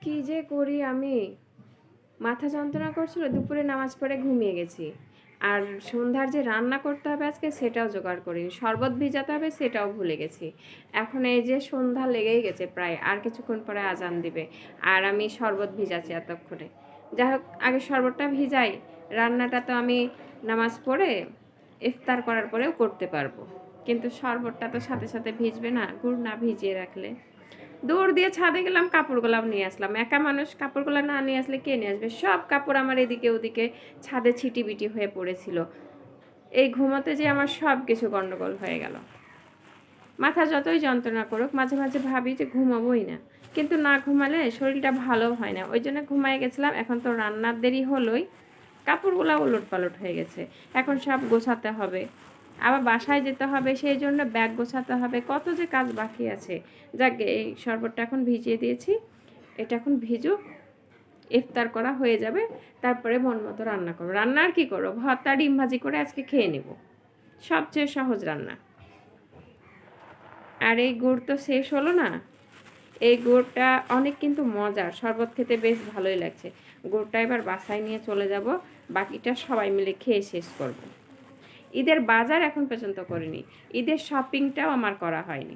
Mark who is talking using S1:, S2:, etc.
S1: কি যে করি আমি, মাথা যন্ত্রণা করছিল, দুপুরে নামাজ পড়ে ঘুমিয়ে গেছি। আর সন্ধ্যার যে রান্না করতে হবে আজকে সেটাও জোগাড় করিনি, শরবত ভিজাতে হবে সেটাও ভুলে গেছি। এখন এই যে সন্ধ্যা লেগেই গেছে প্রায়, আর কিছুক্ষণ পরে আজান দিবে, আর আমি শরবত ভিজাচ্ছি এতক্ষণে। যাই হোক, আগে শরবতটা ভিজাই, রান্নাটা তো আমি নামাজ পড়ে ইফতার করার পরেও করতে পারবো, কিন্তু শরবতটা তো সাথে সাথে ভিজবে না গুড় না ভিজিয়ে রাখলে। দৌড় দিয়ে ছাদে গেলাম, কাপড়গুলাও নিয়ে আসলাম। একা মানুষ, কাপড়গুলো না নিয়ে আসলে কে নিয়ে আসবে? সব কাপড় আমার এদিকে ওদিকে ছাদে ছিটিবিটি হয়ে পড়েছিল। এই ঘুমোতে যে আমার সব কিছু গন্ডগোল হয়ে গেল। মাথা যতই যন্ত্রণা করুক, মাঝে মাঝে ভাবি যে ঘুমাবোই না, কিন্তু না ঘুমালে শরীরটা ভালো হয় না, ওই জন্য ঘুমাই গেছিলাম। এখন তো রান্নার দেরি হলোই, কাপড়গুলো ওলট পালট হয়ে গেছে, এখন সব গোছাতে হবে, আবার বাসায় যেতে হবে, সেই জন্য ব্যাগ গোছাতে হবে, কত যে কাজ বাকি আছে। যাক, এই শরবতটা এখন ভিজিয়ে দিয়েছি, এটা এখন ভিজুক, ইফতার করা হয়ে যাবে, তারপরে মন মতো রান্না করবো। রান্না আর কী করবো, ভর্তা ডিম ভাজি করে আজকে খেয়ে নেব, সবচেয়ে সহজ রান্না। আর এই গুড় তো শেষ হলো না, এই গুড়টা অনেক কিন্তু মজার, শরবত খেতে বেশ ভালোই লাগছে। গুড়টা এবার বাসায় নিয়ে চলে যাব, বাকিটা সবাই মিলে খেয়ে শেষ করব। ঈদের বাজার এখন পর্যন্ত করিনি, ঈদের শপিংটাও আমার করা হয়নি।